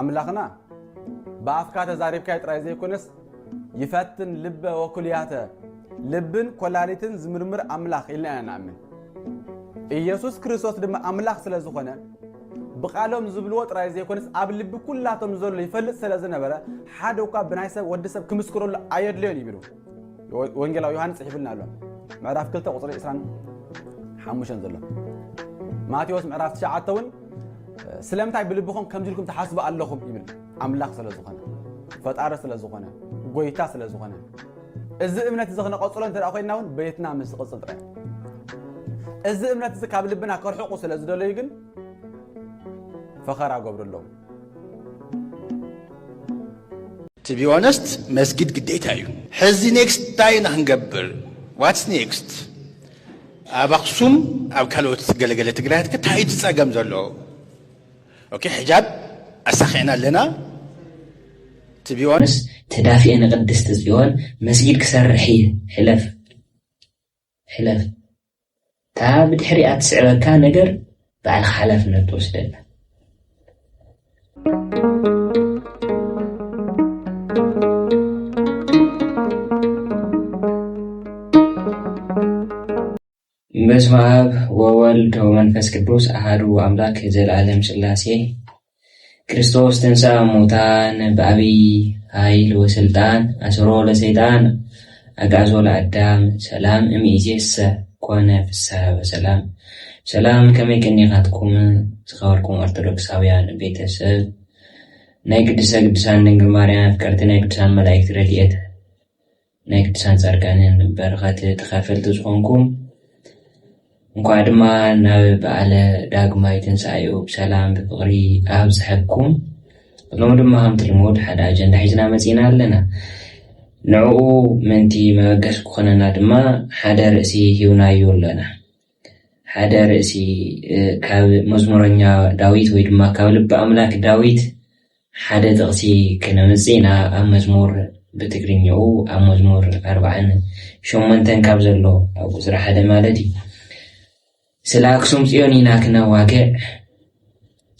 أملاخنا بأفكار زاريب كاي تراي زي كونس يفتن لب وكلياته لبن كلاليتن زمرمر أملاخ إلا أنا نعمل إيسوس كريستوس دم أملاخ سلازخنا بقالهم زبلوت راي زي كونس قبل لب كلاتهم زول يفلت سلازنا برا حدوكا بنايسب ودسب كمسكروا آيات لين يبرو وانجيل يوحنا صحيح لنا له معرف كلتا قصر إسران حموشن زلا ماتيوس معرف شعاتون سلامتاي بلبكم كم جلكم تحاسب اللهكم يبل أملاخ سلازخنا فتعرف سلازخنا قويتا سلازخنا إذا إمنا تزخنا قصلون ترى أخوي ناون بيتنا من قصة ترى إذا إمنا تزكاب لبنا كرحق سلاز دوليجن فخر عقبر اللهم. To be honest, مسجد قديت هايو. حزي next تاين هنقبر. What's next? أبقسم أو كلوت قلقلة تقرأت كتايد ساقم زلو. أوكي حجاب أسخينا لنا. To be honest. تدافع أنا قدست زيون مسجد كسر حيه حلف تا بدحري أتسعر كان نجر بعد خلف نتوسدنا بسم الله وولد ومنفس قدوس أحد أملاك ذي العالم سلاسي ክርስቶስ ተንሥአ እሙታን በአብይ ኃይል ወስልጣን አስሮ ለሰይጣን አግዓዞ ለአዳም ሰላም እምይእዜሰ ኮነ ፍስሐ በሰላም ሰላም ከመይ ቀኒኻትኩም ዝኸበርኩም ኦርቶዶክሳውያን ቤተሰብ ናይ ቅድሳን ድንግል ማርያም ፍቅርቲ ናይ ቅዱሳን መላእክት ረድኤት ናይ ቅዱሳን ጻድቃንን በረኸት ተኻፈልቲ ዝኾንኩም እንኳን ድማ ናብ በዓለ ዳግማይ ትንሣኤኡ ብሰላም ብፍቕሪ ኣብዝሐኩም ሎም ድማ ከምቲ ልሙድ ሓደ ኣጀንዳ ሒዝና መፂና ኣለና ንዕኡ ምንቲ መበገስ ክኾነና ድማ ሓደ ርእሲ ሂብናዮ ኣለና ሓደ ርእሲ ካብ መዝሙረኛ ዳዊት ወይ ድማ ካብ ልቢ ኣምላክ ዳዊት ሓደ ጥቕሲ ክነምፅኢና ኣብ መዝሙር ብትግርኛኡ ኣብ መዝሙር 48 ካብ ዘሎ ኣብ ቁፅሪ 1 ማለት እዩ ስለ አክሱም ጽዮን ኢና ክነዋገዕ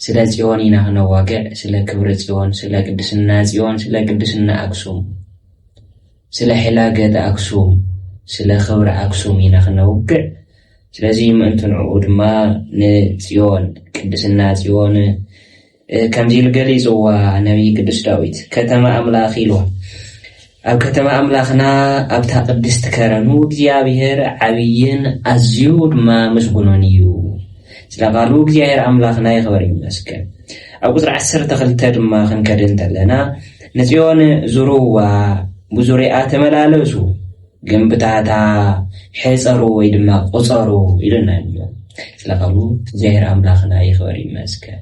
ስለ ጽዮን ኢና ክነዋገዕ ስለ ክብረ ጽዮን ስለ ቅድስና ጽዮን ስለ ቅድስና አክሱም ስለ ሕላገት አክሱም ስለ ክብረ አክሱም ኢና ክነውግዕ ስለዚህ ምእንትንዑ ድማ ንጽዮን ቅድስና ጽዮን ከምዚ ኢሉ ገሊፅዋ ነቢይ ቅዱስ ዳዊት ከተማ አምላኽ ኢልዋ ኣብ ከተማ ኣምላኽና ኣብታ ቅድስቲ ከረኑ እግዚአብሔር ዓብይን ኣዝዩ ድማ ምስጉኑን እዩ ስለቃሉ እግዚአብሔር ኣምላኽና ይኽበር ይመስገን ኣብ ቁፅሪ 12 ድማ ክንከድ እንተለና ንጽዮን ዙሩዋ ብዙሪኣ ተመላለሱ ግንብታታ ሕፀሩ ወይ ድማ ቁፀሩ ኢሉና እዩ ስለቃሉ እግዚአብሔር ኣምላኽና ይኽበር ይመስገን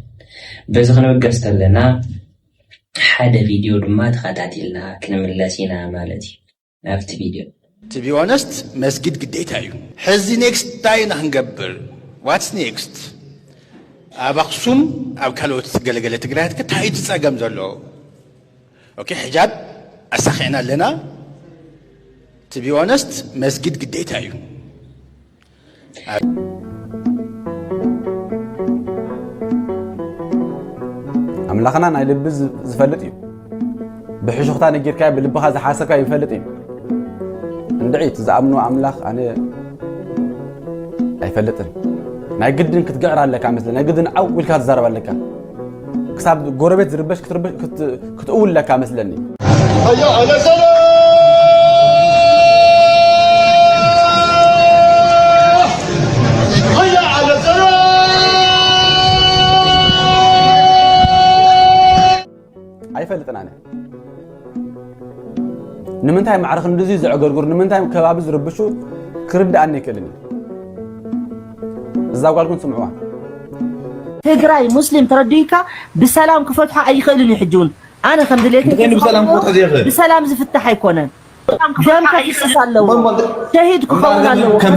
በዚ ክንበገስ ተለና ሓደ ቪዲዮ ድማ ተኸታተልና ክንምለሲና ማለት እዩ ናብቲ ቪዲዮ To be honest, መስጊድ ግዴታ እዩ ሕዚ next ታይና ክንገብር what's next ኣብ ኣክሱም ኣብ ካልኦት ገለገለ ትግራይ ከታይድ ፀገም ዘሎ ኦኬ ሕጃብ ኣሳኺዕና ኣለና To be honest, መስጊድ ግዴታ እዩ أملاخنا نايلبز زفلتي بحشوختا نجيركا بلبها زحاسكا يفلتي ندعيت زعمنو أملاخ أنا يفلتن ناي قدن كتقعر لك مثلا ناي قدن أول كات زرب لك كسب قربت زربش كتقول لك مثلني هيا على سلام هيا على سلام ኣይፈልጥን ኣነ ንምንታይ ማዕረኽ እንደዚህ ዝዕገርግር ንምንታይ ከባቢ ዝረብሹ ክርዳእኒ ይክእልኒ እዛ ጓልኩን ስምዑዋ ትግራይ ሙስሊም ተረዲካ ብሰላም ክፈትሓ ኣይኽእልን ይሕጁን ኣነ ከም ድሌት ብሰላም ዝፍታሕ ኣይኮነን ደም ከፍስስ ኣለዎ ሸሂድ ክኸውን ኣለዎ ከም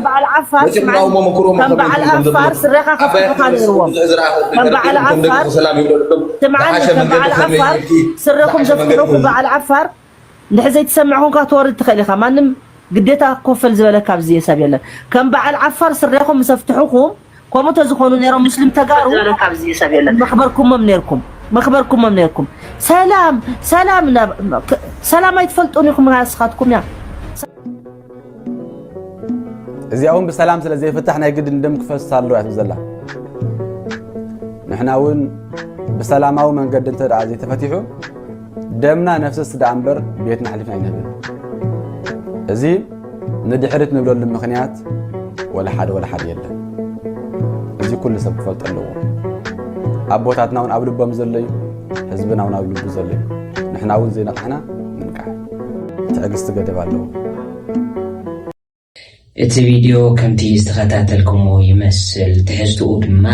በዓል ዓፋር ስረኻ ክፍትሓ ነይርዎም ከም በዓል ዓፋር ስምዓኒ ከም በዓል ዓፋር ስረኹም ዘፍትሑኩ በዓል ዓፋር ንሕዘይ ትሰምዕኹም ካ ትወርድ ትኽእል ኢኻ ማንም ግዴታ ኮፈል ዝበለካ ብዚ የሰብ የለን ከም በዓል ዓፋር ስረኹም ዘፍትሑኩም كم تزخونوا نيرو مسلم تجارو مخبركم مم نيركم سلام ما يتفلتونكم راسخاتكم يا እዚያውን بسلام ስለዚህ የፈታህና ይግድ እንደምክፈሳለው ያትዘላ نحناውን بسلاماው መንገድ ተዳዚ ተፈቲሑ ደምና ነፍስስ ዳንበር ቤትና حلفنا ይነብር እዚ ንድሕርት ንብለሉ ምክንያት ولا حد የለን እዚ ኩሉ ሰብ ክፈልጠለው አቦታትናውን አብልቦም ዘለዩ ህዝብናውን አብልቦ ዘለዩ نحناውን ዘይና ጣና ንቃ ትዕግስት ገደባለው እቲ ቪዲዮ ከምቲ ዝተኸታተልኩሞ ይመስል ትሕዝትኡ ድማ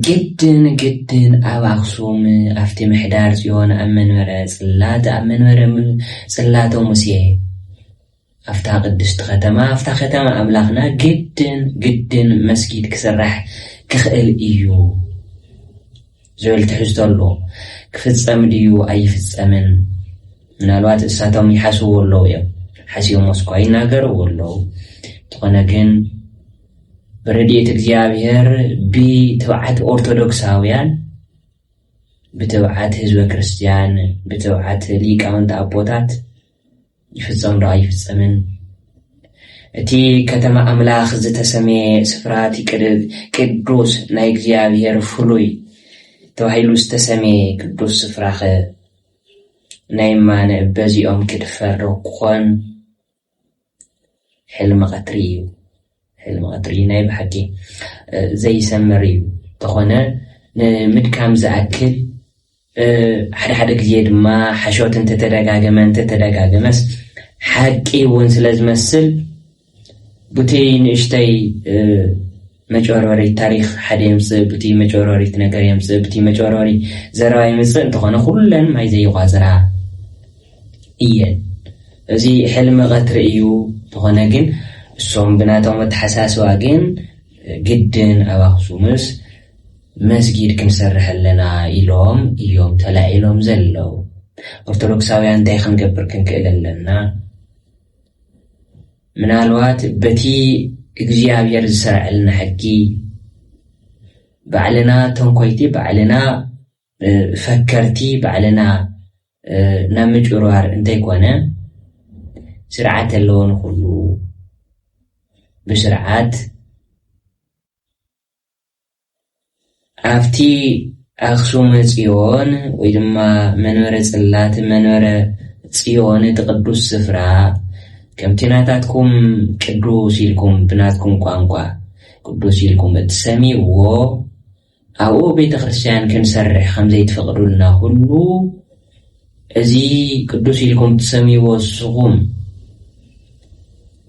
ግድን ኣብ ኣኽሱም ኣብቲ ምሕዳር ጽዮን ኣብ መንበረ ጽላተ ሙሴ ኣፍታ ቅድስቲ ከተማ ኣፍታ ከተማ ኣምላኽና ግድን መስጊድ ክስራሕ ክኽእል እዩ ዝብል ትሕዝቶ ኣሎ ክፍጸም ድዩ ኣይፍጸምን ምናልባት እሳቶም ይሓስብዎ ኣለዉ እዮም ሓሲቦም ወስኳ ይናገርዎ ኣለዉ تقولنا جن بردية እግዚአብሔር بتبعات أرثوذكساويان بتبعات حزب كريستيان بتبعات ሊቃውንት አቦታት ይፈጸም ራይ ይፈጸምን እቲ ከተማ አምላኽ ዝተሰመየ ስፍራት ቅዱስ ናይ እግዚአብሔር ፍሉይ ተባሂሉ ዝተሰመየ ቅዱስ ስፍራኸ ናይ ማነ በዚኦም ክድፈርቆን حلم قطري ناي بحكي زي سمري تخونه مدكام زاكل حدا جيد ما حشوت انت تدغاغمس حقي ون سلازمسل بوتي نشتي مجوروري تاريخ حدا يمس بوتي مجوروري تنغر يمس بوتي مجوروري زراي يمس تخونه كلن ما زي غازرا እዚ حلم قطر እዩ ተኾነ ግን እሶም ብናቶም ተሐሳስዋ ግን ግድን ኣብ ኣኽሱምስ መስጊድ ክንሰርሕ ኣለና ኢሎም እዮም ተላኢሎም ዘለው ኦርቶዶክሳውያን እንታይ ክንገብር ክንክእል ኣለና ምናልባት በቲ እግዚአብሔር ዝሰርዐልና ሕጊ ባዕልና ተንኮይቲ ባዕልና ፈከርቲ ባዕልና ናምጭሩዋር እንታይ ኮነ سرعات اللون كله بسرعات أفتي أخسوم صيون ويدما منورة صلات منورة صيون تقدس سفرا كم تناتاتكم قدوس يلكم بناتكم قانقوا قدوس يلكم بتسمي أو بيت خريستيان كنسرح خمسة يتفقدوا لنا كله أزي قدوس يلكم تسمي وسقوم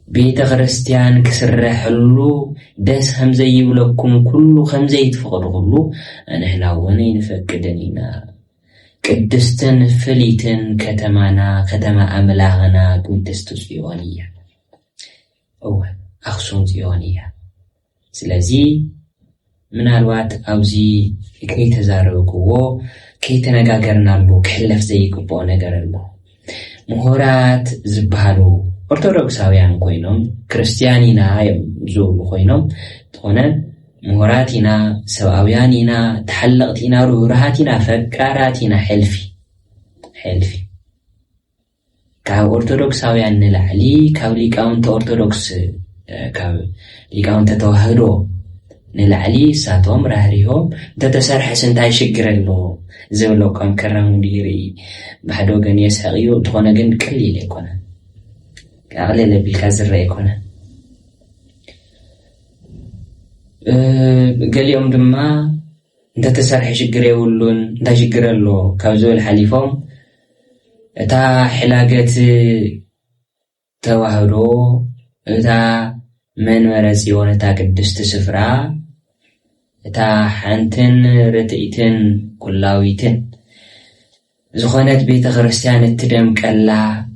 بيت خريستيان كسرحلو داس همزة يولكم كله خمزة يتفقدوا كله أنا هنا ونين فكدنينا قدستن فليتن كتما أملاغنا قدست صيونية أو أخصوم صيونية سلازي من الوقت أوزي كي تزاركو كي تنغاغرنا له كحلف زي كبو نغرلو مهورات زبالو ኦርቶዶክሳውያን ኮይኖም ክርስቲያኒና ዝብሉ ኮይኖም ተኾነ ምሁራቲና ሰብአውያኒና ተሐለቕቲና ሩህራሃቲና ፈቃራቲና ሕልፊ ካብ ኦርቶዶክሳውያን ንላዕሊ ካብ ሊቃውንተ ኦርቶዶክስ ካብ ሊቃውንተ ተዋህዶ ንላዕሊ ሳቶም ራህሪሆም እንተተሰርሐስ እንታይ ሽግር ኣሎ ዝብሎ ከም ከረሙ ዲሪ ብሓደ ወገን የስሕቕዩ ተኾነ ግን ቀሊል ኣይኮነ أغلى بالكازر يكونه قال يوم دما انت تسرح شجري ولون انت شجر له كوزو الحليفهم تا حلاقة توهدو تا من ورزيون تا قدست سفرا تا حنتن رتئتن كلاويتن زخونت بيت خريستيان التدم كلا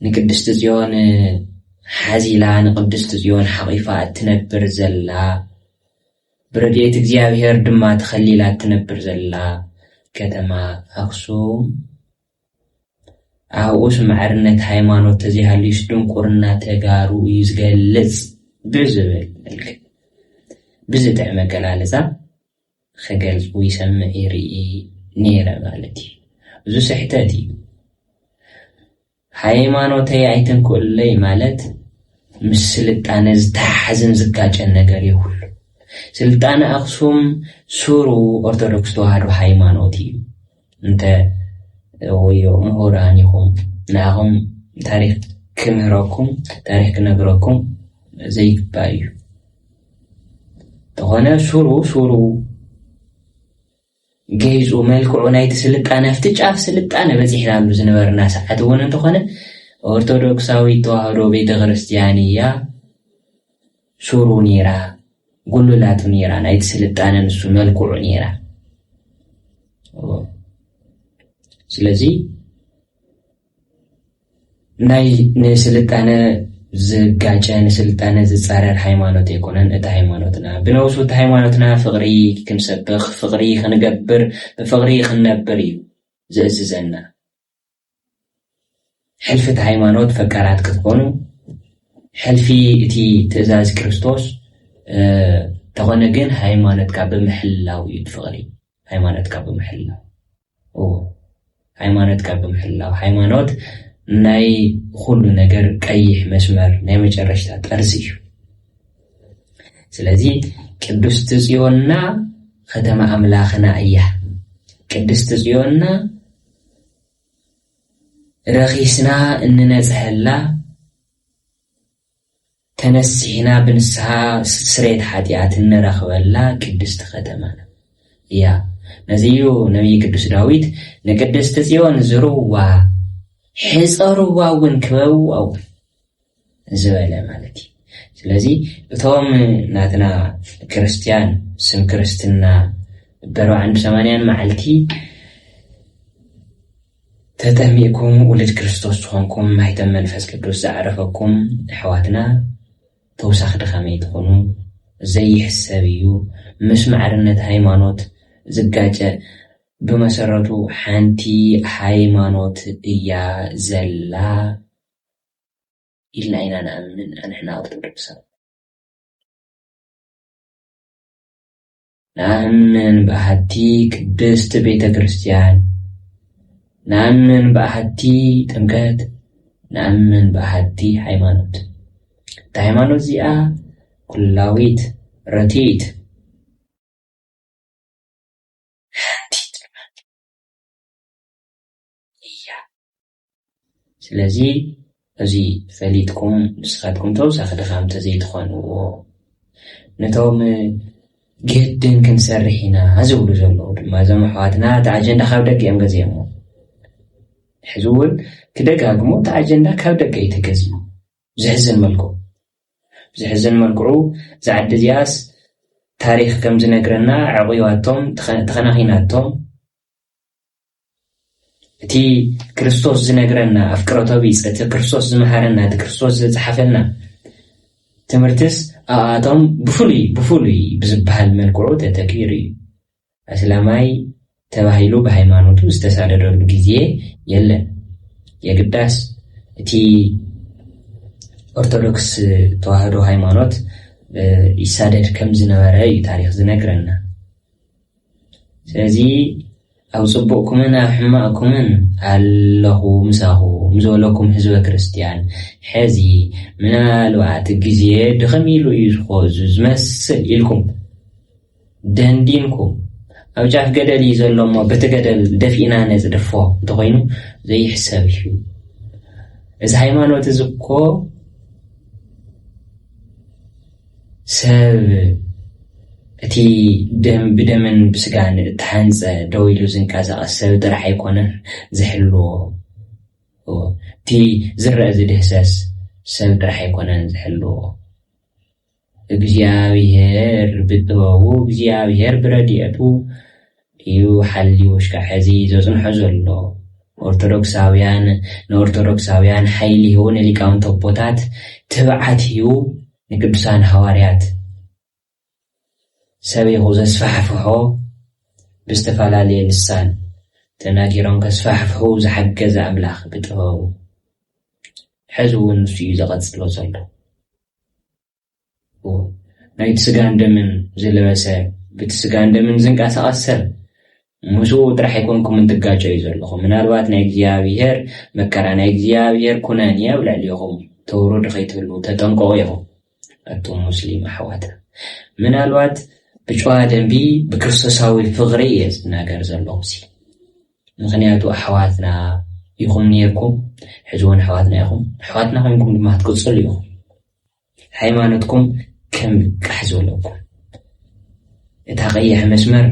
نقدست زيون حزيلا نقدست زيون حقيفة تنبر زلا برديت እግዚአብሔር ድማ تخليلا تنبر زلا كتما أخسوم أوس معرنة هايمانوت تزيها ليش دون قرنا تجارو يزجلز بزبل بزتع مقلالزا خجل ويسمع يرئي نيرة مالتي زو سحتاتي ሃይማኖተይ አይተንኩልይ ማለት ምስልጣነ ዝተሓዝን ዝጋጨን ነገር ይሁሉ ስልጣነ አክሱም ሱሩ ኦርቶዶክስ ተዋህዶ ሃይማኖት እዩ እንተ ወዮ ምሁራን ይኹም ናሁም ታሪክ ክምህረኩም ታሪክ ክነግረኩም ዘይግባዩ ተኾነ ሱሩ ገይዙ መልክዑ ናይቲ ስልጣነ ፍትጫፍ ስልጣነ በዚሕናሉ ዝነበርና ሰዓት እውን እንተኾነ ኦርቶዶክሳዊ ተዋህዶ ቤተ ክርስቲያን እያ ሱሩ ኔራ ጉልላቱ ኔራ ናይቲ ስልጣነ ንሱ መልክዑ ኔራ ስለዚ ናይ ንስልጣነ ዝጋጨን ስልጣነ ዝጻረር ሃይማኖት ይኮነን እቲ ሃይማኖትና ብነውሱ እቲ ሃይማኖትና ፍቅሪ ክንሰብኽ ፍቅሪ ክንገብር ብፍቅሪ ክንነብር እዩ ዝእዝዘና ሕልፊ እቲ ሃይማኖት ፈቃራት ክትኮኑ ሕልፊ እቲ ትእዛዝ ክርስቶስ ተኾነ ግን ሃይማኖትካ ብምሕላው እዩ ፍቅሪ ሃይማኖትካ ብምሕላው ሃይማኖትካ ብምሕላው ሃይማኖት ናይ ሁሉ ነገር ቀይሕ መስመር ናይ መጨረሻ ጠርዝ እዩ ስለዚ ቅድስት ጽዮንና ከተማ አምላኽና እያ ቅድስት ጽዮንና ረኺስና እንነጽሐላ ተነሲሕና ብንስሓ ስሬት ኃጢአት እንረኽበላ ቅድስት ከተማና እያ ነዚዩ ነቢይ ቅዱስ ዳዊት ንቅድስት ጽዮን ዝሩዋ حصروا وون كبوا زباله مالتي ስለዚህ እቶም ናትና ክርስቲያን ስም ክርስትና በረው 180 መዓልቲ ተጠሚኩም ወልድ ክርስቶስ ሆንኩም ማይተም መንፈስ ቅዱስ ዘዓረፈኩም ሕዋትና ተውሳኽ ድኻመይ ትኾኑ ዘይሕሰብዩ ምስ ማዕርነት ሃይማኖት ዝጋጨ በመሰረቱ ሓንቲ ሃይማኖት እያ ዘላ ኢልና ኢና ንኣምን ኣንሕና ኦርቶዶክስ نأمن بأحدي كدست بيت كريستيان نأمن بأحدي تمكات نأمن بأحدي حيمانوت تحيمانوت زيا كلاويت رتيت ስለዚህ እዚ ፈሊጥኩም ንስኻትኩም ተውሳኺ ድኻም ተዘይትኾንዎ ነቶም ግድን ክንሰርሕ ኢና ዝብሉ ዘለዉ ድማ እዞም ኣሕዋትና እቲ ኣጀንዳ ካብ ደገ እዮም ገዚኦሞ ሕዚ እውን ክደጋግሞ እቲ ኣጀንዳ ካብ ደገ እዩ ተገዚኡ ብዝሕዝን መልክዑ ዝዓዲ እዚኣስ ታሪክ ከም ዝነግረና ዕቑዋቶም ተኸናኺናቶም እቲ ክርስቶስ ዝነግረና ኣፍቅሮቶ ቢፀት ክርስቶስ ዝመሃረና እቲ ክርስቶስ ዝሓፈልና ትምህርትስ ኣቶም ብፍሉይ ብዝበሃል መልክዑ ተተኪሩ እዩ እስላማይ ተባሂሉ በሃይማኖቱ ዝተሳደደሉ ጊዜ የለን የግዳስ እቲ ኦርቶዶክስ ተዋህዶ ሃይማኖት ይሳደድ ከም ዝነበረ እዩ ታሪክ ዝነግረና ስለዚ أو صبوكمنا حماكمن الله مساهو مزولكم حزب كريستيان حزي من الوقت جزيه دخميلو يخوز زمسل إلكم دندينكم أو جاف قدل يزلوا ما بتقدل دفئنا نزل فوق تغينو زي حسابي إذا هيمانو تزكو سب እቲ ደም ብደምን ብስጋን ተሓንፀ ደው ኢሉ ዝንቀሳቐስ ሰብ ጥራሕ ኣይኮነን ዝሕልዎ እቲ ዝረአ ዝድህሰስ ሰብ ጥራሕ ኣይኮነን ዝሕልዎ እግዚአብሔር ብጥበቡ እግዚአብሔር ብረድኤቱ እዩ ሓልዩ ሽካዕ ሕዚ ዘፅንሖ ዘሎ ንኦርቶዶክሳውያን ሓይሊ ይሁን ሊቃውንት ኣቦታት ትብዓት እዩ ንቅዱሳን ሐዋርያት ሰበይኹ ዘስፋሕፍሖ ብዝተፈላለየ ልሳን ተናጊሮም ከስፋሕፍሑ ዝሓገዘ ኣምላኽ ብጥበቡ ሕዚ እውን ንሱ እዩ ዘቐፅሎ ዘሎ ናይት ስጋን ደምን ዝለበሰ ብትስጋን ደምን ዝንቃሳቀስ ሰብ ሙሱ ጥራሕ ይኮንኩም እንትጋጨው ይዘለኹም ምናልባት ናይ እግዚአብሔር መከራ ናይ እግዚአብሔር ኩነን ይብላልይኹም ተውሩድ ኸይትብሉ ተጠንቀቁ ኢኹም እቶም ሙስሊም ኣሕዋት ምናልባት ብጨዋ ደንቢ ብክርስቶሳዊ ፍቅሪ ዝናገር ዘለኹ ምክንያቱ ኣሕዋትና ይኹም ነርኩም ሕዝውን ኣሕዋትና ይኹም ኣሕዋትና ኮይንኩም ድማ ትቅፅሉ ኢኹም ሃይማኖትኩም ከም ቃሕ ዝበለኩም እታ ቀይሕ መስመር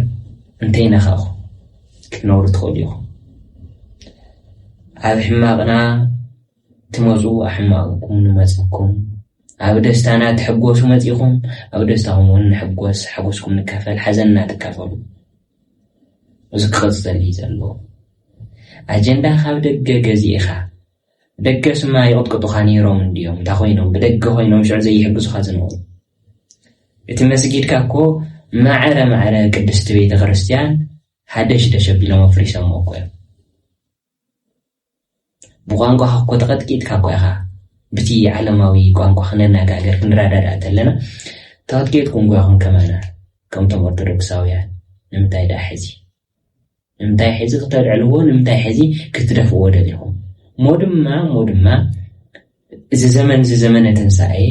እንተይነኻኹ ክትነብሩ ትኽእሉ ኢኹም ኣብ ሕማቕና ትመፁ ኣሕማቕኩም ንመፅኩም ኣብ ደስታና ትሕጎሱ መፂኹም ኣብ ደስታኹም እውን ንሕጎስ ሓጎስኩም ንካፈል ሓዘንና ትካፈሉ እዚ ክቕፅል እዩ ዘሎ ኣጀንዳ ካብ ደገ ገዚእኻ ደገ ስማ ይቕጥቅጡኻ ነይሮም እንድዮም እንታ ኮይኖም ብደገ ኮይኖም ሽዑ ዘይሕግዙኻ ዝነበሩ እቲ መስጊድካ እኮ ማዕረ ቅድስቲ ቤተ ክርስቲያን ሓደሽ ተሸቢሎም ኣፍሪሶም እኮ እዮም ብቋንቋኻ እኮ ተቐጥቂጥካ እኮ ኢኻ ብቲ ዓለማዊ ቋንቋ ክነነጋገር ክንረዳዳ እንተለና ተቐጥቂጥኩም እኮ ኢኹም ከመና ከምቶም ኦርቶዶክሳውያን ንምንታይ ዳ ሕዚ ንምንታይ ሕዚ ክተልዕልዎ ንምንታይ ሕዚ ክትደፍዎ ደሊኹም ሞ ድማ እዚ ዘመነ ትንሳኤ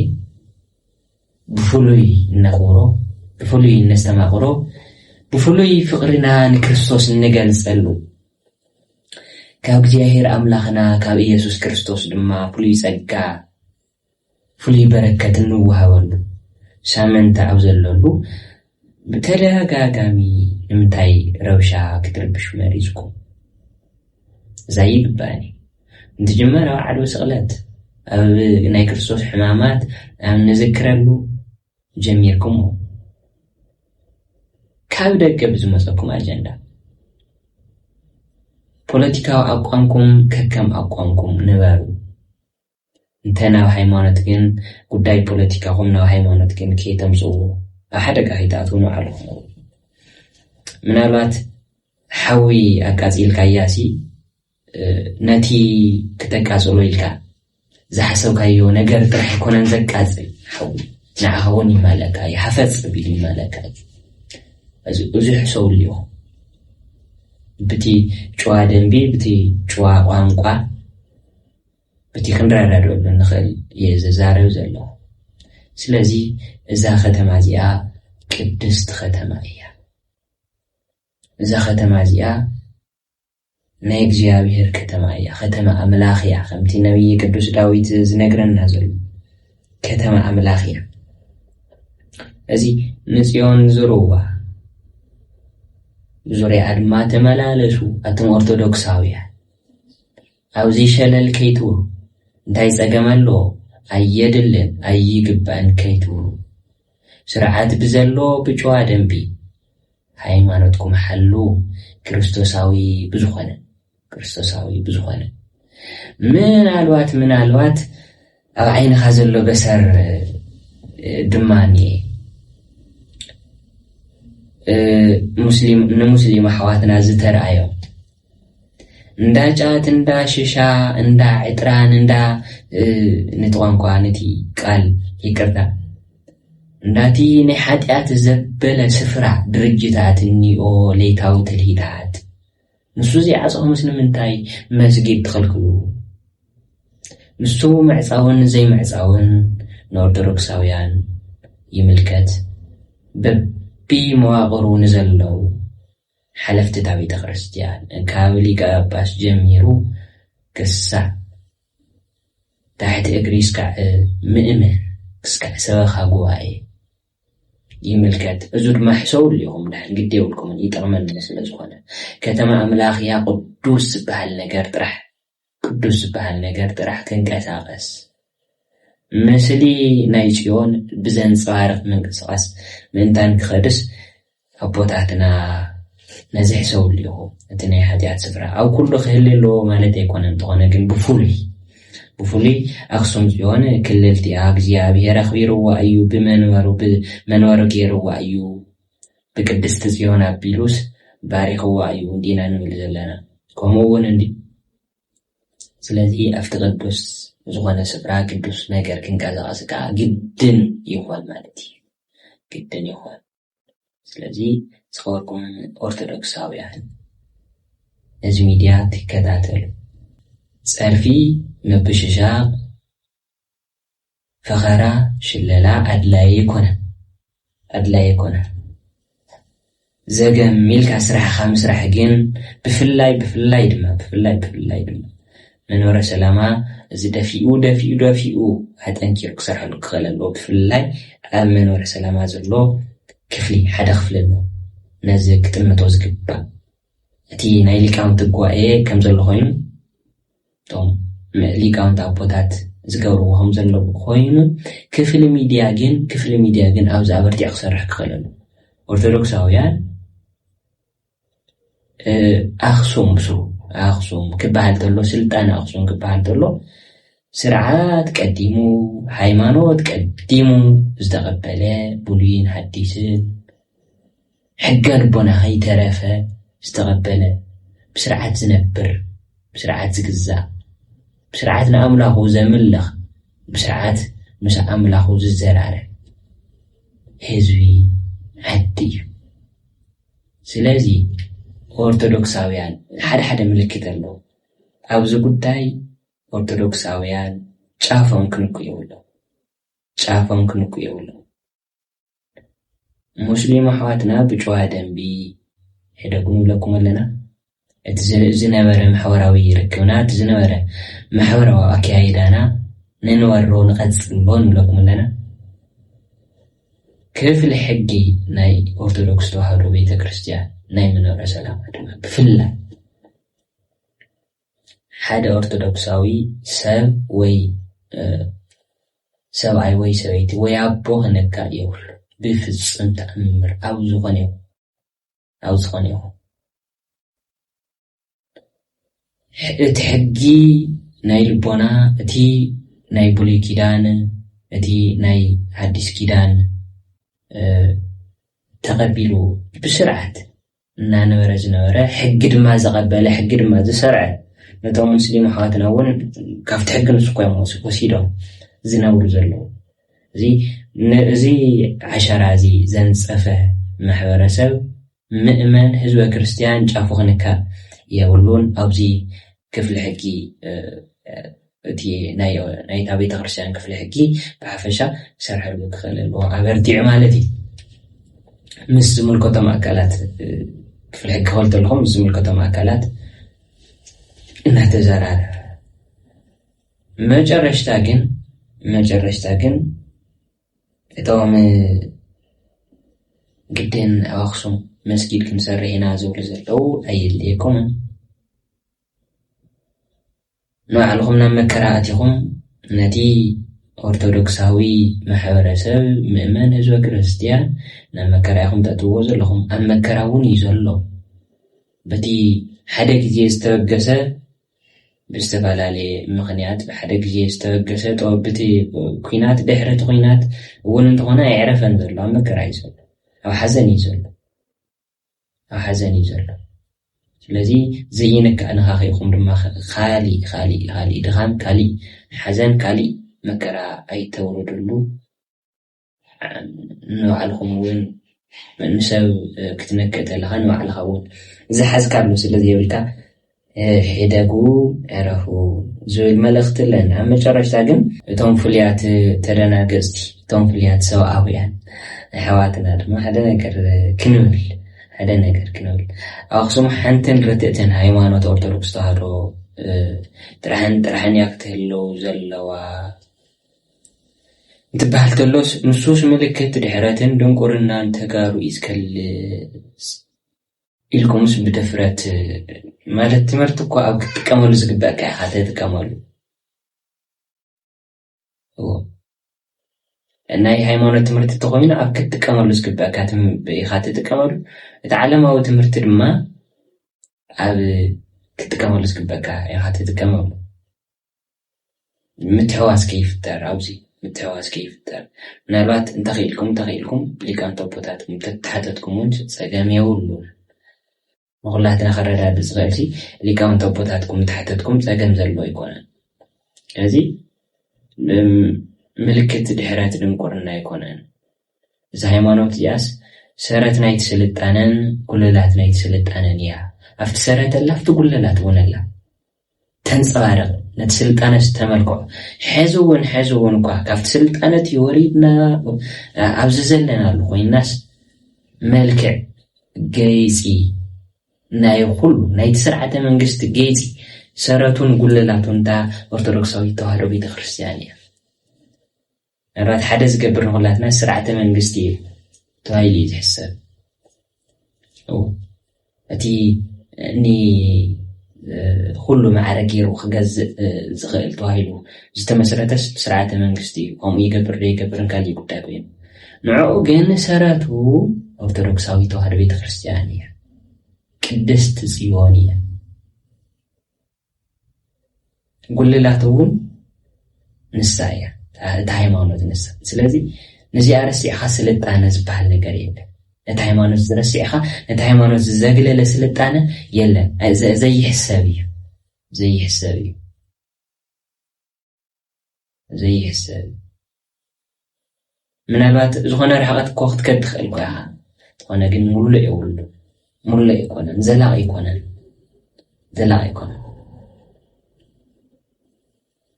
ብፍሉይ እነኽብሮ ብፍሉይ እነስተማቕሮ ብፍሉይ ፍቅርና ንክርስቶስ እንገልጸሉ ካብ እግዚአብሔር ኣምላኽና ካብ ኢየሱስ ክርስቶስ ድማ ፍሉይ ጸጋ ፍሉይ በረከት እንወሃበሉ ሳመንታ ኣብ ዘለሉ ብተደጋጋሚ ንምንታይ ረብሻ ክትርብሽ መሪዝኩም እዛይ ይግባእኒ እንትጅመር ኣብ ዓድዊ ስቕለት ኣብ ናይ ክርስቶስ ሕማማት ኣብ ንዝክረሉ ጀሚርኩም ካብ ደገ ብዝመፀኩም ኣጀንዳ ፖለቲካዊ ኣቋምኩም ከከም ኣቋምኩም ንበሩ እንተ ናብ ሃይማኖት ግን ጉዳይ ፖለቲካኹም ናብ ሃይማኖት ግን ከይተምፅኡ ኣብ ሓደጋ ከይተኣትዉ ንባዕልኹም ምናልባት ሓዊ ኣቃፂልካያሲ ነቲ ክተቃፅሎ ኢልካ ዝሓሰብካዮ ነገር ጥራሕ ይኮነን ዘቃፅል ሓዊ ንዓኻ እውን ይማለካ ይሓፈፅ ቢሉ ይማለካ እዚ ሕሰውሉ ኢኹም በቲ ጨዋ ደንቢ በቲ ጨዋ ቋንቋ በቲ ክንረዳድኡ ንኽእል እየ ዝዛረብ ዘለኹ ስለዚ እዛ ከተማ እዚኣ ቅድስቲ ከተማ እያ እዛ ከተማ እዚኣ ናይ እግዚአብሔር ከተማ እያ ከተማ ኣምላኽ እያ ከምቲ ነቢይ ቅዱስ ዳዊት ዝነግረና ዘሎ ከተማ ኣምላኽ እያ እዚ ንጽዮን ዝሩዋ ዙርያ ድማ ተመላለሱ ኣቶም ኦርቶዶክሳውያን ኣብዚ ሸለል ከይትውሩ እንታይ ፀገም ኣሎ ኣየድልን ኣይግባእን ከይትውሩ ስርዓት ብዘሎ ብጨዋ ደንቢ ሃይማኖትኩም ሓሉ ክርስቶሳዊ ብዝኾነ ምናልባት ኣብ ዓይንኻ ዘሎ በሰር ድማኒ ንሙስሊም ኣሕዋትና ዝተረኣዮም እንዳ ጫት እንዳ ሽሻ እንዳ ዕጥራን እንዳ ነቲ ቋንቋ ነቲ ቃል ይቅርታ እንዳቲ ናይ ሓጢኣት ዘበለ ስፍራ ድርጅታት እኒኦ ሌታዊ ትልሂታት ንሱ ዘይዓፀኹም ንምንታይ መስጊድ ትኸልክሉ ንሱ ምዕፃውን ዘይምዕፃውን ንኦርቶዶክሳውያን ይምልከት ብመዋቕሩ ንዘለው ሓለፍቲ ቤተ ክርስቲያን ካብ ሊቀ ጳጳስ ጀሚሩ ክሳዕ ታሕቲ እግሪ እስካዕ ምእመን ክሳዕ ሰበኻ ጉባኤ ይምልከት እዚ ድማ ሕሰውሉ ኢኹም ዳሕን ግደ ይብልኩምን ይጠቕመኒ ስለ ዝኾነ ከተማ ኣምላኽ እያ ቅዱስ ዝበሃል ነገር ጥራሕ ክንቀሳቐስ ምስሊ ናይ ጽዮን ብዘንፀባርቕ ምንቅስቓስ ምእንታን ክኸድስ ኣቦታትና ነዚ ሕሰውሉ ኢኹም እቲ ናይ ሓጢኣት ስፍራ ኣብ ኩሉ ክህሊ ኣለዎ ማለት ኣይኮነን እንተኾነ ግን ብፍሉይ ኣክሱም ጽዮን ክልልቲኣ እግዚኣብሔር ኣኽቢርዋ እዩ ብመንበሩ ገይርዋ እዩ ብቅድስቲ ጽዮን ኣቢሉስ ባሪኽዋ እዩ እንዲና ንብል ዘለና ከምኡውን እንዲ ስለዚ ኣብቲ ቅዱስ ዝኾነ ስፍራ ቅዱስ ነገር ክንቀሳቐስ ከዓ ግድን ይኾን ማለት እዩ ግድን ይሆን ስለዚ ጽወርኩም ኦርቶዶክሳውያን እዚ ሚድያ ትከታተሉ ጸርፊ መብሽሻቅ ፈኸራ ሽለላ ኣድላይ ይኮነ ዘገሚልካ ስራሕኻ ምስራሕ ግን ብፍላይ ድማ መንበረ ሰላማ እዚ ደፊኡ ኣጠንኪሩ ክሰርሐሉ ክኽእል ኣለዎ ብፍላይ ኣብ መንበረ ሰላማ ዘሎ ክፍሊ ሓደ ክፍሊ ኣሎ ነዚ ክትመቶ ዝግባእ እቲ ናይ ሊቃውንቲ ጉባኤ ከም ዘሎ ኮይኑ ቶም ሊቃውንቲ ኣቦታት ዝገብርዎ ከም ዘለዎ ኮይኑ ክፍሊ ሚድያ ግን ኣብዚ ኣበርቲዕ ክሰርሕ ክኽእል ኣለዎ ኦርቶዶክሳውያን ኣኽሱም ክበሃል ተሎ ስልጣን ኣኽሱም ክበሃል ተሎ ስርዓት ቀዲሙ ሃይማኖት ቀዲሙ ዝተቐበለ ብሉይን ሓዲስን ሕገ ልቦና ከይተረፈ ዝተቐበለ ብስርዓት ዝነብር ብስርዓት ዝግዛእ ብስርዓት ንኣምላኹ ዘምልኽ ብስርዓት ምስ ኣምላኹ ዝዘራረብ ህዝቢ ዓዲ እዩ ስለዚ ኦርቶዶክሳውያን ሓደ ምልክት ኣለዎ ኣብዚ ጉዳይ ኦርቶዶክሳውያን ጫፎም ክንኩ የብሎም ሙስሊም ኣሕዋትና ብጨዋ ደንቢ ሕደጉን ንብለኩም ኣለና እቲ ዝነበረ ማሕበራዊ ርክብና እቲ ዝነበረ ማሕበራዊ ኣከያይዳና ንንወሮ ንቐጽሎ ንብለኩም ኣለና ክፍሊ ሕጊ ናይ ኦርቶዶክስ ተዋህዶ ቤተ ክርስቲያን ናይ መንበረ ሰላማ ድማ ብፍላይ ሓደ ኦርቶዶክሳዊ ሰብ ወይ ሰብኣይ ወይ ሰበይቲ ወይ ኣቦ ክነካእ የብሉ ብፍጹም ተኣምር ኣብ ዝኾነ ይኹን እቲ ሕጊ ናይ ልቦና እቲ ናይ ብሉይ ኪዳን እቲ ናይ ሓዲስ ኪዳን ተቐቢሉ ብስርዓት እናነበረ ዝነበረ ሕጊ ድማ ዘቐበለ ሕጊ ድማ ዝሰርዐ ነቶም ሙስሊም ኣሕዋትና እውን ካብቲ ሕጊ ንሱ ኮይኖም ወሲዶም ዝነብሩ ዘለዉ እዚ ዓሸራ እዚ ዘንፀፈ ማሕበረሰብ ምእመን ህዝበ ክርስቲያን ጫፉ ክነካእ የብሉን ኣብዚ ክፍሊ ሕጊ እቲ ናይታ ቤተ ክርስቲያን ክፍሊ ሕጊ ብሓፈሻ ክሰርሐሉ ክኽእል ኣለዎ ኣበርቲዕ ማለት እዩ ምስ ዝምልከቶም ኣካላት ክፍሊ ሕጊ ክበልቶ ኣለኹም ምስ ዝምልከቶም ኣካላት እናተዘራረበ መጨረሽታ ግን እቶም ግድን ኣብ ኣኽሱም መስጊድ ክንሰርሕ ኢና ዝብሉ ዘለዉ ኣየድልየኩምን ንባዕልኹም ናብ መከራ ኣቲኹም ነቲ ኦርቶዶክሳዊ ማሕበረሰብ ምእመን ህዝበ ክርስቲያን ናብ መከራ ኢኹም ተእትውዎ ዘለኹም ኣብ መከራ እውን እዩ ዘሎ በቲ ሓደ ግዜ ዝተበገሰ ብዝተፈላለየ ምኽንያት ብሓደ ግዜ ዝተበገሰ ጠወብቲ ኩናት ድሕርቲ ኩናት እውን እንተኾነ ኣይዕረፈን ዘሎ ኣብ መከራ እዩ ዘሎ ኣብ ሓዘን እዩ ዘሎ ስለዚ ዘይነካእ ንኻኺኢኹም ድማ ካሊእ ድኻም ካሊእ ሓዘን ካሊእ መከራ ኣይተውርድሉ ንባዕልኹም እውን ንሰብ ክትነክእ ተለኻ ንባዕልኻ እውን ዝሓዝካሉ ስለዘይብልካ ሕደጉ ዕረፉ ዝብል መልእኽቲ ኣለና ኣብ መጨረሽታ ግን እቶም ፍሉያት ተደናገፅቲ እቶም ፍሉያት ሰብኣውያን ኣሕዋትና ድማ ሓደ ነገር ክንብል ኣብ ኣኽሱም ሓንቲን ርትዕትን ሃይማኖት ኦርቶዶክስ ተዋህዶ ጥራሕን እያ ክትህልው ዘለዋ እንትበሃል ተሎስ ንሱስ ምልክት ድሕረትን ድንቁርናን ተጋሩ እዩ ዝከልስ ኢልኩምስ ብድፍረት ማለት ትምህርቲ እኳ ኣብ ክትጥቀመሉ ዝግበአካ ኢኻ ተጥቀመሉ ናይ ሃይማኖት ትምህርቲ ተኾይኑ ኣብ ክትጥቀመሉ ዝግበአካ ኢኻ ተጥቀመሉ እቲ ዓለማዊ ትምህርቲ ድማ ኣብ ክትጥቀመሉ ዝግበአካ ኢኻ ተጥቀመሉ ምትሕዋስ ከይፍጠር ኣብዚ ምትሕዋስ ከይፍጠር ምናልባት እንተኽኢልኩም ሊቃውንቲ ኣቦታትኩም ተተሓተትኩም እውን ፀገም የብሉን ንኹላትና ክረዳድእ ዝኽእል ሊቃውንቲ ኣቦታትኩም ተሓተትኩም ፀገም ዘለዎ ኣይኮነን ስለዚ ምልክት ድሕረት ድንቁርና ኣይኮነን ሃይማኖት ያስ ሰረት ናይት ስልጣነን ጉልላት ናይት ስልጣነን ያ አፍት ሰረት አላፍት ጉልላት ወነላ ተንጸባረቅ ነት ስልጣነስ ተመልኮ ሕዙውን እንኳ ካፍት ስልጣነት ይወሪድና አብዝዘለና አሉ ኮይናስ መልክዕ ገይጺ ናይ ሁሉ ናይ ስርዓተ መንግስት ገይጺ ሰረቱን ጉልላቱን ታ ኦርቶዶክሳዊ ተዋህዶ ቤተክርስቲያን እያ ራት ሓደ ዝገብር ንኹላትና ስርዓተ መንግስት እዩ ተዋይሊ ዝሕሰብ እቲ እኒ ሁሉ ማዕረ ገይሩ ክገዝእ ዝኽእል ተዋሂሉ ዝተመስረተስ ስርዓተ መንግስት እዩ ከምኡ ይገብር ዘይገብርን ካልእ ጉዳይ ኮይኑ ንዕኡ ግን ሰረቱ ኦርቶዶክሳዊ ተዋህዶ ቤተክርስቲያን እያ ቅድስት ጽዮን እያ ጉልላቱ እውን ንሳ እያ እቲ ሃይማኖት ንሳ ስለዚ ነዚኣ ረሲዕኻ ስልጣነ ዝበሃል ነገር የለን እቲ ሃይማኖት ዝረሲዕኻ እቲ ሃይማኖት ዘግለለ ስልጣነ የለን ዘይሕሰብ እዩ ምናልባት ዝኾነ ርሕቐት እኮ ክትከድ ትኽእል እኮ ኢኻ ዝኾነ ግን ሙሉእ ኣይኮነን ዘላቕ ኣይኮነን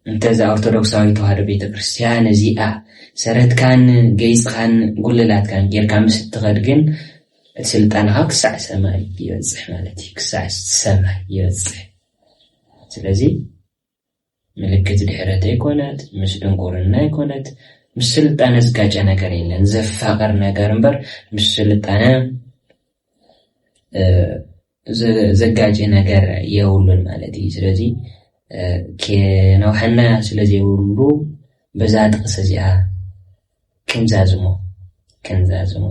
እንተዛ ኦርቶዶክሳዊ ተዋህዶ ቤተክርስቲያን እዚኣ ሰረትካን ገይፅኻን ጉልላትካን ጌርካ ምስ እትኸድ ግን ስልጣንኻ ክሳዕ ሰማይ ይበፅሕ ማለት እዩ ክሳዕ ሰማይ ይበፅሕ ስለዚ ምልክት ድሕረት ኣይኮነት ምስ ድንቁርና ኣይኮነት ምስ ስልጣነ ዝጋጨ ነገር የለን ዘፋቀር ነገር እምበር ምስ ስልጣነ ዘጋጭ ነገር የውሉን ማለት እዩ ስለዚ ከነውሐና ስለዚ የውሉ በዛ ጥቅስ እዚኣ ክንዛዝሞ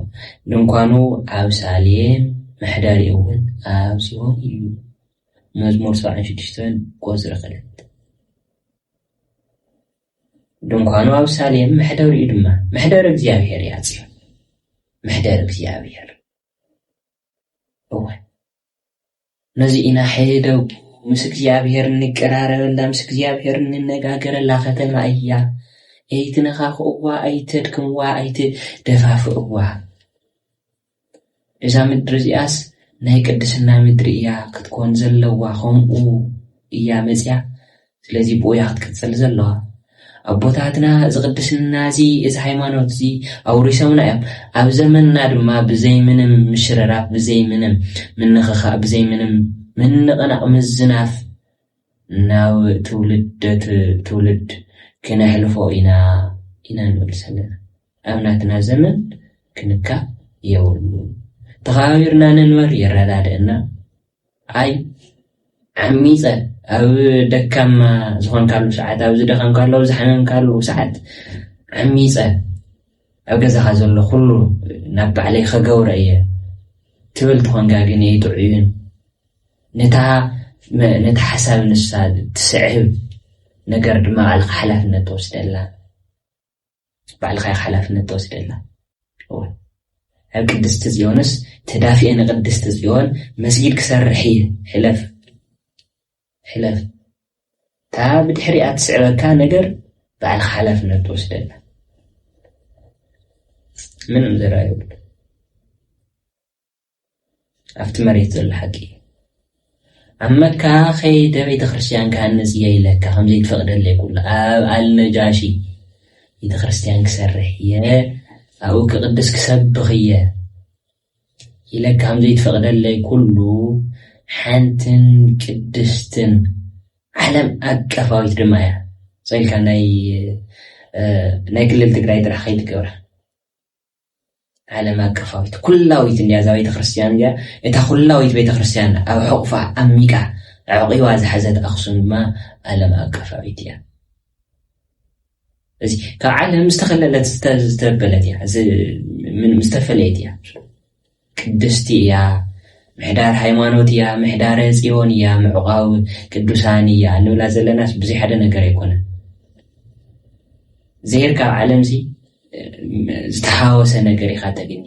ድንኳኑ ኣብ ሳሌም መሕደሪ እውን ኣብ ጽዮን እዩ መዝሙር 76 ቁጥሪ 2 ድንኳኑ ኣብ ሳሌም መሕደሪ እዩ ድማ መሕደሪ እግዚአብሔር እያ ጽዮን መሕደሪ እግዚአብሔር ነዚ ኢና ሄደው ምስ እግዚአብሔር ንቀራረበላ ምስ እግዚአብሔር ንነጋገረላ ከተማ እያ ኣይትነኻኽእዋ ኣይትድክምዋ ኣይትደፋፍእዋ እዛ ምድሪ እዚኣስ ናይ ቅድስና ምድሪ እያ ክትኮን ዘለዋ ከምኡ እያ መፅያ ስለዚ ብኡ እያ ክትቅፅል ዘለዋ ኣቦታትና ዝቅድስና እዚ እዚ ሃይማኖት እዚ ኣውሪሶምና እዮም ኣብ ዘመንና ድማ ብዘይ ምንም ምሽረራፍ ብዘይ ምንም ምንኽኻእ ብዘይ ምንም ምንቕናቕ ምዝናፍ ናብ ትውልድ ክነሕልፎ ኢና ንብል ዘለና ኣብ ናትና ዘመን ክንካእ የብሉ ተኸባቢርና ንንበር የረዳድአና ኣይ ዓሚፀ ኣብ ደካማ ዝኾንካሉ ሰዓት ኣብ ዝደኸምካሉ ኣብ ዝሓመምካሉ ሰዓት ዓሚፀ ኣብ ገዛኻ ዘሎ ኩሉ ናብ ባዕለይ ከገብረ እየ ትብል ትኾንካ ግን የይጥዑዩን ነታ ሓሳብ ንሳ ትስዕብ ነገር ድማ ባዕልኻ ሓላፍነት ተወስደላ ኣብ ቅድስቲ ጽዮንስ ተዳፊአ ንቅድስቲ ጽዮን መስጊድ ክሰርሕ ሕለፍ ታ ብድሕሪኣ ትስዕበካ ነገር ባዕልኻ ሓላፍነት ተወስደላ ምንም ዘረኣዩ ኣብቲ መሬት ዘሎ ሓቂ ኣብ መካ ከይደ ቤተ ክርስቲያን ክሃንፅ እየ ኢለካ ከምዘይትፈቅደለይ ኩሉ ኣብ ኣልነጃሺ ቤተ ክርስቲያን ክሰርሕ እየ ኣብኡ ክቅድስ ክሰብኽ እየ ኢለካ ከምዘይትፈቅደለይ ኩሉ ሓንትን ቅድስትን ዓለም ኣቀፋዊት ድማ እያ ፀኢልካ ናይ ክልል ትግራይ ጥራሕ ከይትገብራ ዓለም ኣቀፋዊት ኩላዊት እንድያ እዛ ቤተ ክርስቲያን እያ እታ ኩላዊት ቤተ ክርስቲያን ኣብ ሕቑፋ ኣሚቃ ዕቂባ ዝሓዘት ኣክሱም ድማ ዓለም ኣቀፋዊት እያ እዚ ካብ ዓለም ዝተኸለለት ዝተበለት እያ ዝተፈለየት እያ ቅድስቲ እያ ምሕዳር ሃይማኖት እያ ምሕዳረ ጽዮን እያ ምዕቃብ ቅዱሳን እያ ንብላ ዘለናስ ብዙይ ሓደ ነገር ኣይኮነን ዘሄርካ ኣብ ዓለም ሲ ዝተሓወሰ ነገር ኢኻ ተገኒ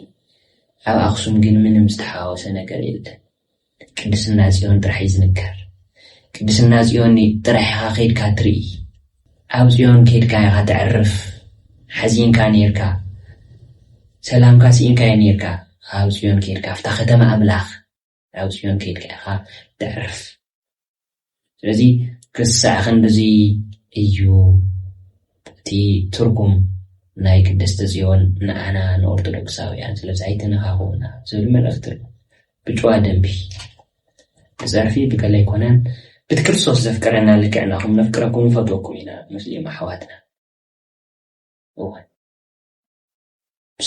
ኣብ ኣክሱም ግን ምንም ዝተሓወሰ ነገር የለን ቅድስና ጽዮን ጥራሕ ይዝንገር ቅድስና ጽዮን ጥራሕ ኢኻ ከይድካ ትርኢ ኣብ ጽዮን ከይድካ ኢኻ ትዕርፍ ሓዚንካ ነርካ سلام كاسين كاينيركا عاوزيون كيركا افتخدم أملاخ عاوزيون كيركا تعرف ስለዚህ ክሳዕ ክንድዚ እዩ እቲ ትርጉም ናይ ቅድስቲ ጽዮን ንኣና ንኦርቶዶክሳውያን ስለዚ ኣይተነኻኽኡና ዝብል መልእኽቲ ብጨዋ ደንቢ ተዘርፊ ብቀላይ ኮነን بت كريستوس ዘፍቀረና ልክዕናኹም ነፍቅረኩም ንፈትወኩም ኢና ሙስሊም ኣሕዋትና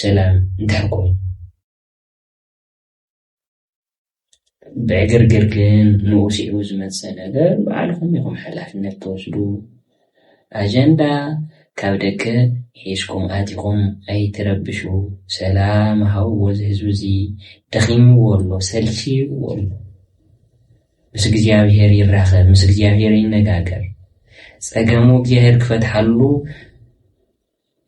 ሰላም እንተርኩም بعجرجر كن نوسي عوز مثلا ده بعرفهم يهم حلافنا توصلوا أجندة كودك هيشكم آتيكم أي تربشوا سلام هوز هزوزي تخيم والله سلشي والله مسك جاهير يرخى مسك جاهير ينجاكر سأجمو جاهير كفت حلو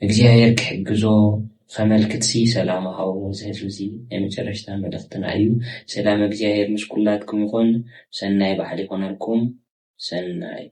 جاهير كحجزو خمال كتسي سلام هاو زهزوزي يمجرشتان بدختن عيو سلام اجزاهير مش كلاتكم يخون سناي بحالي لكم سناي